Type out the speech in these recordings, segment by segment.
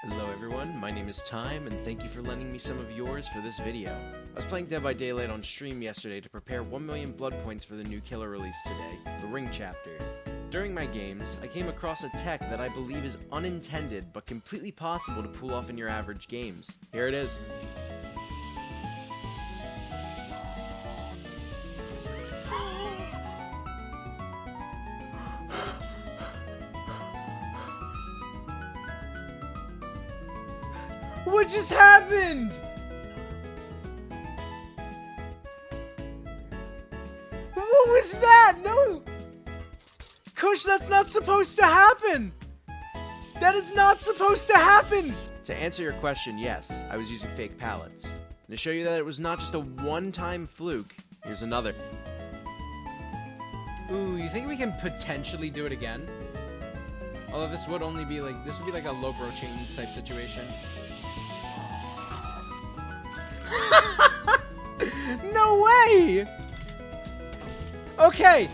Hello everyone, my name is Time, and thank you for lending me some of yours for this video. I was playing Dead by Daylight on stream yesterday to prepare 1 million blood points for the new killer release today, the Ring chapter. During my games, I came across a tech that I believe is unintended but completely possible to pull off in your average games. Here it is. What just happened? What was that? No! Kush, that's not supposed to happen! That is not supposed to happen! To answer your question, yes, I was using fake pallets. And to show you that it was not just a one-time fluke, here's another. Ooh, you think we can potentially do it again? Although this would only be like, this would be like a low bro chains type situation. No way! Okay,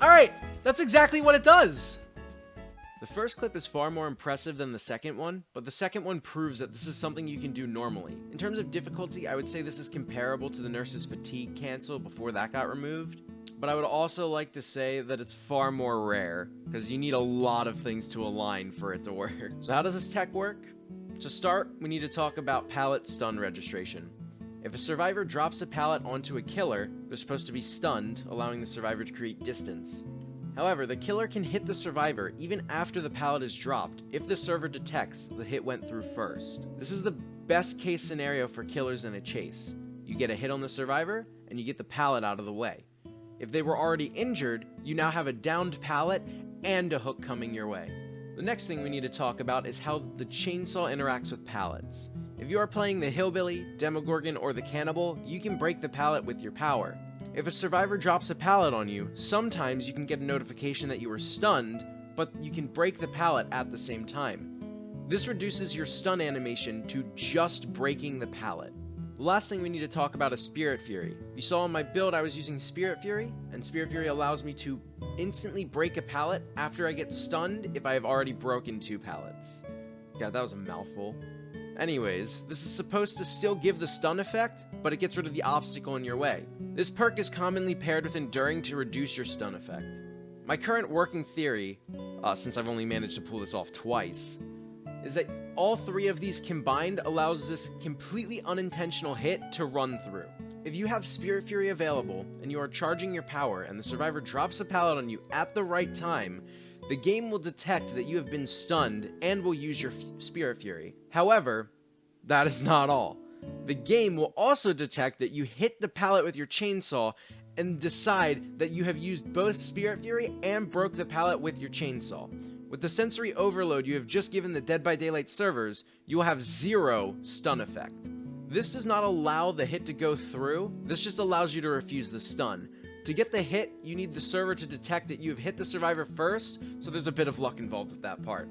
alright, that's exactly what it does. The first clip is far more impressive than the second one, but the second one proves that this is something you can do normally. In terms of difficulty, I would say this is comparable to the nurse's fatigue cancel before that got removed, but I would also like to say that it's far more rare, because you need a lot of things to align for it to work. So how does this tech work? To start, we need to talk about pallet stun registration. If a survivor drops a pallet onto a killer, they're supposed to be stunned, allowing the survivor to create distance. However, the killer can hit the survivor even after the pallet is dropped if the server detects the hit went through first. This is the best case scenario for killers in a chase. You get a hit on the survivor, and you get the pallet out of the way. If they were already injured, you now have a downed pallet and a hook coming your way. The next thing we need to talk about is how the chainsaw interacts with pallets. If you are playing the Hillbilly, Demogorgon, or the Cannibal, you can break the pallet with your power. If a survivor drops a pallet on you, sometimes you can get a notification that you were stunned, but you can break the pallet at the same time. This reduces your stun animation to just breaking the pallet. The last thing we need to talk about is Spirit Fury. You saw in my build I was using Spirit Fury, and Spirit Fury allows me to instantly break a pallet after I get stunned if I have already broken 2 pallets. God, that was a mouthful. Anyways, this is supposed to still give the stun effect, but it gets rid of the obstacle in your way. This perk is commonly paired with Enduring to reduce your stun effect. My current working theory, since I've only managed to pull this off twice, is that all 3 of these combined allows this completely unintentional hit to run through. If you have Spirit Fury available, and you are charging your power, and the survivor drops a pallet on you at the right time, the game will detect that you have been stunned and will use your Spirit Fury. However, that is not all. The game will also detect that you hit the pallet with your chainsaw and decide that you have used both Spirit Fury and broke the pallet with your chainsaw. With the sensory overload you have just given the Dead by Daylight servers, you will have 0 stun effect. This does not allow the hit to go through, this just allows you to refuse the stun. To get the hit, you need the server to detect that you have hit the survivor first, so there's a bit of luck involved with that part.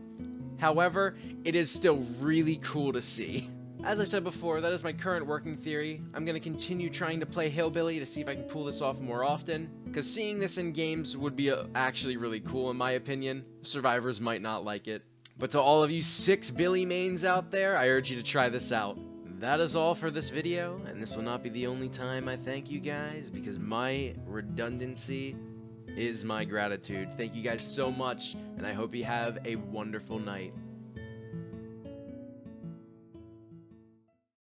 However, it is still really cool to see. As I said before, that is my current working theory. I'm going to continue trying to play Hillbilly to see if I can pull this off more often, because seeing this in games would be actually really cool in my opinion. Survivors might not like it. But to all of you 6 Billy mains out there, I urge you to try this out. That is all for this video, and this will not be the only time I thank you guys, because my redundancy is my gratitude. Thank you guys so much, and I hope you have a wonderful night.